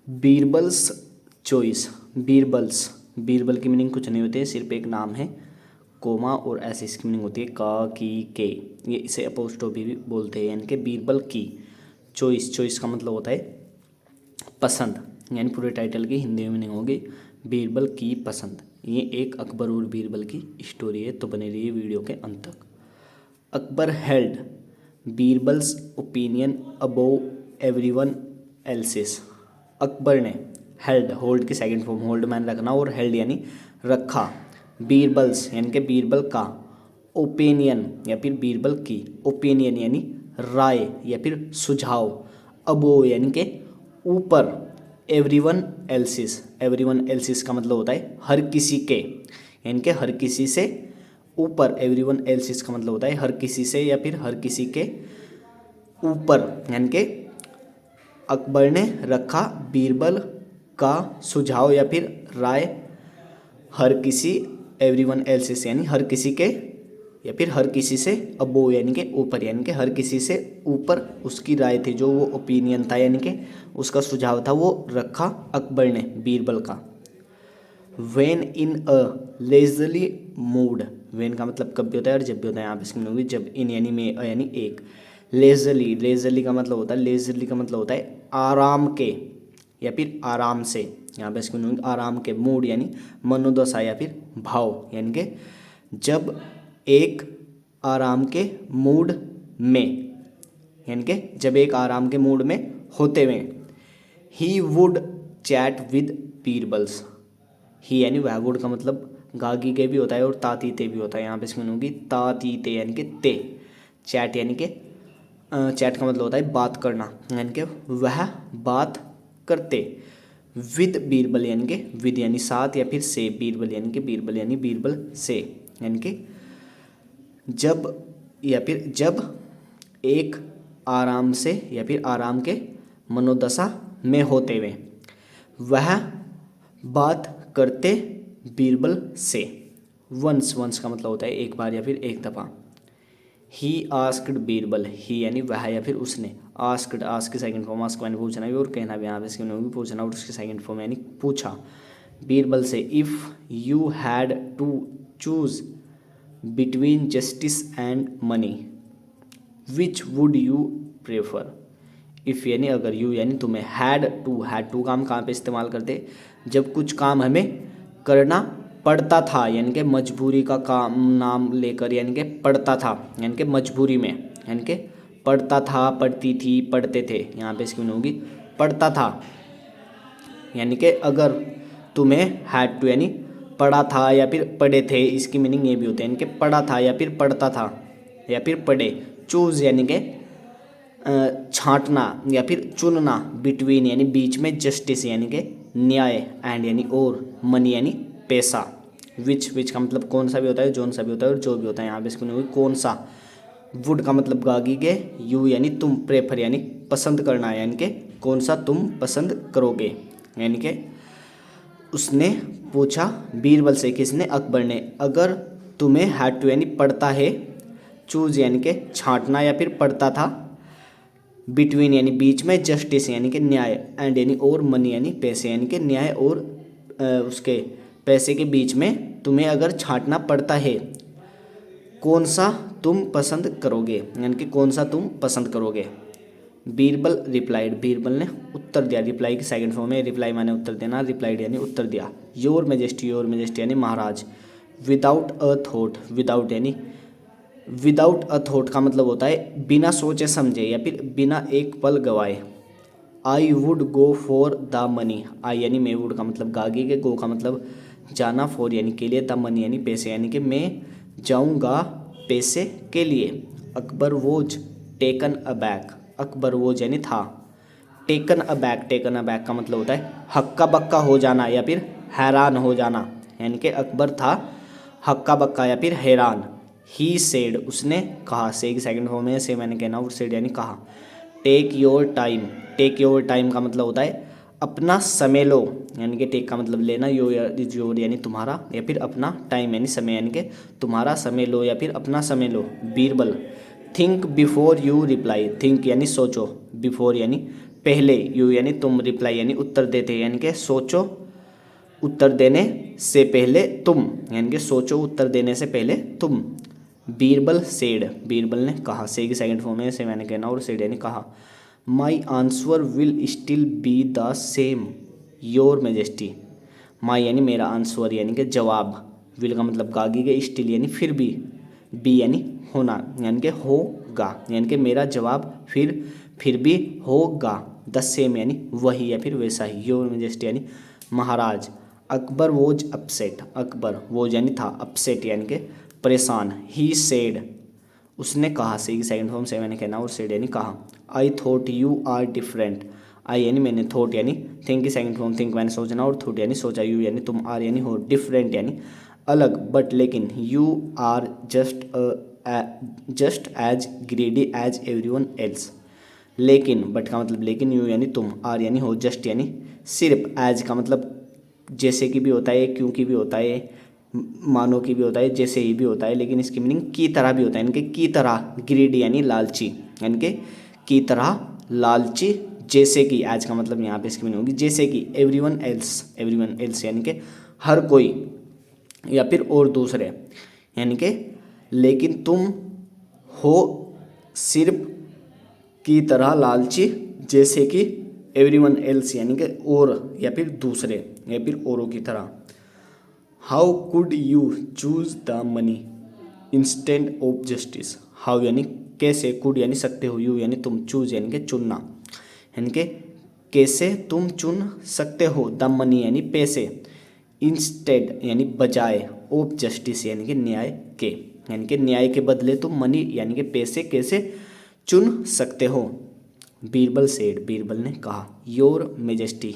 Birbal's choice. Birbal की meaning कुछ नहीं होती है, सिर्फ एक नाम है, कोमा और ऐसे इसकी मीनिंग होती है का, की, के। ये इसे अपोस्ट्रोफी भी बोलते हैं, यानी कि बीरबल की चॉइस का मतलब होता है पसंद, यानी पूरे टाइटल की हिंदी में मीनिंग होगी बीरबल की पसंद। ये एक अकबर और बीरबल की स्टोरी है, तो बने रहिए वीडियो के अंत तक। Akbar held Birbal's opinion above everyone else's. Akbar ने हेल्ड, होल्ड की सेकंड फॉर्म, होल्ड मैंने रखना, और हेल्ड यानी रखा, बीरबल्स यानी कि बीरबल का, ओपिनियन या फिर बीरबल की, ओपिनियन यानी राय या फिर सुझाव, अबो यानी कि ऊपर, एवरीवन एल्सिस का मतलब होता है हर किसी के, यानी कि हर किसी से ऊपर। एवरीवन एल्सिस का मतलब होता है हर किसी से या फिर हर किसी के ऊपर, यानी कि अकबर ने रखा बीरबल का सुझाव या फिर राय हर किसी, एवरीवन एल्सिस यानी हर किसी के या फिर हर किसी से, अबो यानी कि ऊपर, यानी कि हर किसी से ऊपर उसकी राय थी, जो वो ओपिनियन था यानी कि उसका सुझाव था, वो रखा अकबर ने बीरबल का। When in a Leslie mood, when का मतलब कब भी होता है और जब भी होता है, यहाँ पे इसकी होगी जब, इन यानी में, यानी एक, लेजली का मतलब होता है, लेजली का मतलब होता है आराम के या फिर आराम से, यहाँ पे इसकी आराम के, मूड यानी मनोदशा या फिर भाव, यानी कि जब एक आराम के मूड में, यानी कि जब एक आराम के मूड में होते हुए, he would chat with Birbals. He यानी वह, वुड का मतलब गागी के भी होता है और तातीते भी होता है, यहाँ पे इसमें होगी तातीते यानी कि ते, चैट यानी कि चैट का मतलब होता है बात करना, यानी कि वह बात करते, विद बीरबल यानी कि विद यानी साथ या फिर से, बीरबल यानी कि बीरबल यानी बीरबल से, यानी कि जब या फिर जब एक आराम से या फिर आराम के मनोदशा में होते हुए वह बात करते बीरबल से। वंस का मतलब होता है एक बार या फिर एक दफ़ा। ही आस्क्ड बीरबल, ही यानी वह या फिर उसने, आस्क्ड, आस्क की सेकंड फॉर्म, आस्क यानी पूछना भी और कहना भी, यहाँ पे इसके भी पूछना और उसकी सेकंड फॉर्म यानी पूछा बीरबल से, if you had to choose between justice and money which would you prefer. If यानी अगर, यू यानी तुम्हें, हैड टू काम कहाँ पे इस्तेमाल करते, जब कुछ काम हमें करना पड़ता था, यानी कि मजबूरी का काम नाम लेकर, यानी कि पड़ता था, यानी कि मजबूरी में, यानी कि पढ़ता था, पढ़ती थी, पढ़ते थे, यहाँ पे इसकी होगी पढ़ता था, यानी कि अगर तुम्हें हैड टू यानी पढ़ा था या फिर पढ़े थे, इसकी मीनिंग ये भी होती है, यानी कि पढ़ा था या फिर पढ़ता था या फिर पढ़े। चूज़ यानी कि छांटना या फिर चुनना, बिटवीन यानी बीच में, जस्टिस यानी कि न्याय, एंड यानी और, मनी यानी पैसा, विच का मतलब कौन सा भी होता है, जोन सा भी होता है और जो भी होता है, यहाँ पे इसको नहीं, कौन सा। वुड का मतलब गागी के, यू यानी तुम, प्रेफर यानी पसंद करना, यानी कि कौन सा तुम पसंद करोगे, यानी कि उसने पूछा बीरबल से, किसने, अकबर ने, अगर तुम्हें हैड टू यानी पढ़ता है, चूज यानी कि छांटना या फिर पढ़ता था, बिटवीन यानी बीच में, जस्टिस यानी कि न्याय, एंड यानी और, मनी यानी पैसे, यानी कि न्याय और उसके पैसे के बीच में तुम्हें अगर छांटना पड़ता है, कौन सा तुम पसंद करोगे, यानी कि कौन सा तुम पसंद करोगे। बीरबल रिप्लाइड, बीरबल ने उत्तर दिया, रिप्लाई की सेकंड फॉर्म है, रिप्लाई माने उत्तर देना, रिप्लाइड यानी उत्तर दिया, योर मेजेस्टी यानी महाराज, विदाउट अ थॉट, विदाउट यानी, विदाउट अ थॉट का मतलब होता है बिना सोचे समझे या फिर बिना एक पल गवाए। I would go for the money, I यानी मैं, वुड का मतलब गागी के, गो का मतलब जाना, फॉर यानी के लिए, द मनी यानी पैसे, यानी कि मैं जाऊंगा पैसे के लिए। Akbar was taken aback, Akbar was यानी था, टेकन अबैक का मतलब होता है हक्का बक्का हो जाना या फिर हैरान हो जाना, यानी कि अकबर था हक्का बक्का या फिर हैरान। ही सेड, उसने कहा, से की सेकंड फॉर्म है, से मैंने कहना, और सेड यानी कहा। टेक योर टाइम का मतलब होता है अपना समय लो, यानी कि टेक का मतलब लेना, योर यानी तुम्हारा या फिर अपना, टाइम यानी समय, यानी कि तुम्हारा समय लो या फिर अपना समय लो। Birbal, think before you reply, think यानी सोचो, बिफोर यानी पहले, यू यानी तुम, रिप्लाई यानी उत्तर देते, यानी कि सोचो उत्तर देने से पहले तुम, यानी कि सोचो उत्तर देने से पहले तुम। बीरबल सेड, बीरबल ने कहा, से की सेकंड फॉर्म है, से मैंने कहना और सेड यानी कहा। My answer will still be the same your majesty, my यानी मेरा, आंसर यानी कि जवाब, विल का मतलब गागी के, स्टिल यानी फिर भी, बी यानी होना, यानी कि होगा, यानी कि मेरा जवाब फिर भी होगा, द सेम यानी वही या फिर वैसा ही, योर मेजेस्टी यानी महाराज। Akbar was upset, Akbar was यानी था, अपसेट यानी कि परेशान, ही सेड उसने कहा, से की सेकंड फॉर्म, से मैंने कहना और सेड यानी कहा। I thought you are different, I यानी मैंने, थॉट यानी थिंक की सेकंड फॉर्म, थिंक मैंने सोचना और थॉट यानी सोचा, यू यानी तुम, आर यानी हो, डिफरेंट यानी अलग, बट लेकिन, you are just as greedy as everyone else, लेकिन, बट का मतलब लेकिन, यू यानी तुम, आर यानी हो, जस्ट यानी सिर्फ, एज का मतलब जैसे कि भी होता है, क्योंकि भी होता है, मानो की भी होता है, जैसे ही भी होता है, लेकिन इसकी मीनिंग की तरह भी होता है, यानी कि की तरह, ग्रीडी यानी लालची, यानी कि की तरह लालची, जैसे कि, एज का मतलब यहाँ पे इसकी मीनिंग होगी जैसे कि, एवरीवन एल्स यानी कि हर कोई या फिर और दूसरे, यानी कि लेकिन तुम हो सिर्फ की तरह लालची, जैसे कि एवरीवन एल्स यानी कि और या फिर दूसरे या फिर औरों की तरह। How could you choose the money instant of justice, how यानी कैसे, कुड यानी सकते हो, यू यानी तुम, चूज यानी कि चुनना, यानी कि कैसे तुम चुन सकते हो, द मनी यानी पैसे, इंस्टेड यानी बजाय, ऑफ जस्टिस यानी कि न्याय के, यानी कि न्याय के बदले तुम मनी यानी कि पैसे कैसे चुन सकते हो। बीरबल सेड, बीरबल ने कहा। योर मेजेस्टी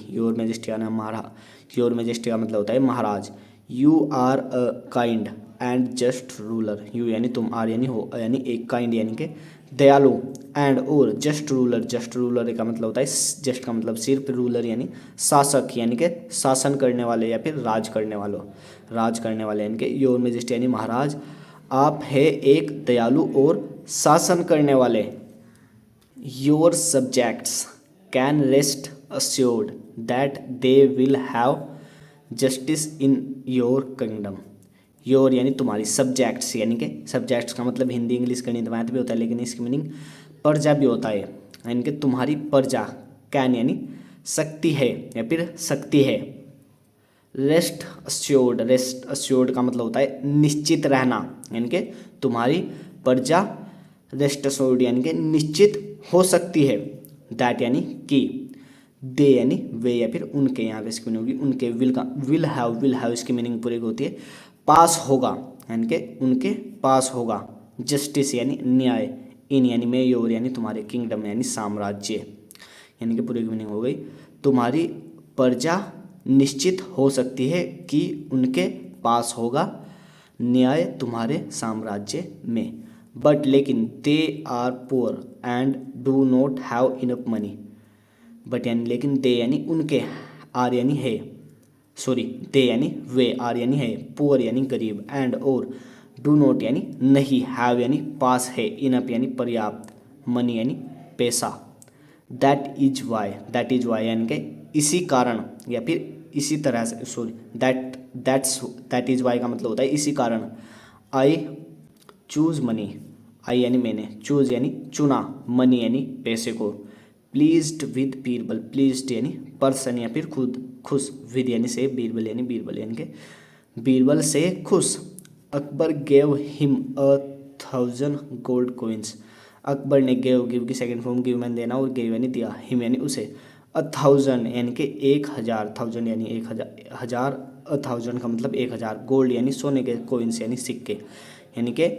यानी हमारा, योर मेजेस्टी का मतलब होता है महाराज। You are a kind and just ruler, you यानी तुम, आर यानी हो, यानी एक, काइंड यानी कि दयालु, एंड और जस्ट रूलर का मतलब होता है, जस्ट का मतलब सिर्फ, रूलर यानी शासक, यानी कि शासन करने वाले या फिर राज करने वाले, यानी कि योर मेजेस्टी यानी महाराज, आप है एक दयालु और शासन करने वाले। Your subjects can rest assured that they will have justice in your kingdom, your यानी तुम्हारी, सब्जेक्ट्स यानी कि, सब्जेक्ट्स का मतलब हिंदी इंग्लिश गणित मैथ भी होता है, लेकिन इसकी मीनिंग प्रजा भी होता है, यानी कि तुम्हारी प्रजा, कैन यानी सकती है या फिर सकती है। रेस्ट अश्योर्ड का मतलब होता है निश्चित रहना, यानी कि तुम्हारी प्रजा रेस्ट अश्योर्ड यानी कि निश्चित हो सकती है। दैट यानी कि, दे यानी वे या फिर उनके, यहाँ पे इसकी मीनिंग होगी उनके, विल हैव इसकी मीनिंग पूरी होती है पास होगा, यानी कि उनके पास होगा। जस्टिस यानी न्याय, इन यानी में, योर यानी तुम्हारे, किंगडम यानी साम्राज्य, यानी कि पूरी मीनिंग हो गई तुम्हारी प्रजा निश्चित हो सकती है कि उनके पास होगा न्याय तुम्हारे साम्राज्य में। बट लेकिन, they are poor and do not have enough money, but यानी लेकिन, दे यानी उनके, आर यानी है, सॉरी दे यानी वे, आर यानी है, पुअर यानी गरीब, एंड और, डू नॉट यानी नहीं, हैव यानी पास है, इनफ यानी पर्याप्त, मनी यानी पैसा। दैट इज वाई यानी कि इसी कारण या फिर इसी तरह से, सॉरी दैट इज वाई का मतलब होता है इसी कारण। आई चूज मनी, आई यानी मैंने, चूज यानी चुना, मनी यानी पैसे को। प्लीज्ड विद बीरबल, प्लीज्ड यानी पर्सन या फिर खुद, खुश, विद यानी से, बीरबल यानी कि बीरबल से खुश। Akbar gave him 1,000 gold coins, Akbar ने गिव की सेकंड फॉर्म, गिव मैंने देना और गिव यानी दिया, हिम यानी उसे, 1,000 यानी कि 1,000, 1000 यानी 1,000, 1,000 का मतलब 1,000, गोल्ड यानी सोने के, कोइंस यानी सिक्के, यानी कि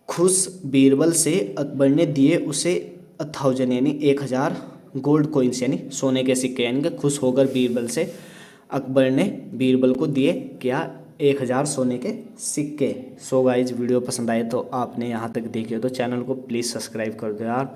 खुश बीरबल से अकबर ने दिए उसे 1,000 यानी 1,000 गोल्ड कोइंस यानी सोने के सिक्के, यानी कि खुश होकर बीरबल से अकबर ने बीरबल को दिए क्या, 1,000 सोने के सिक्के। सो गाइज वीडियो पसंद आए तो आपने यहाँ तक देखी हो तो चैनल को प्लीज़ सब्सक्राइब कर दो यार।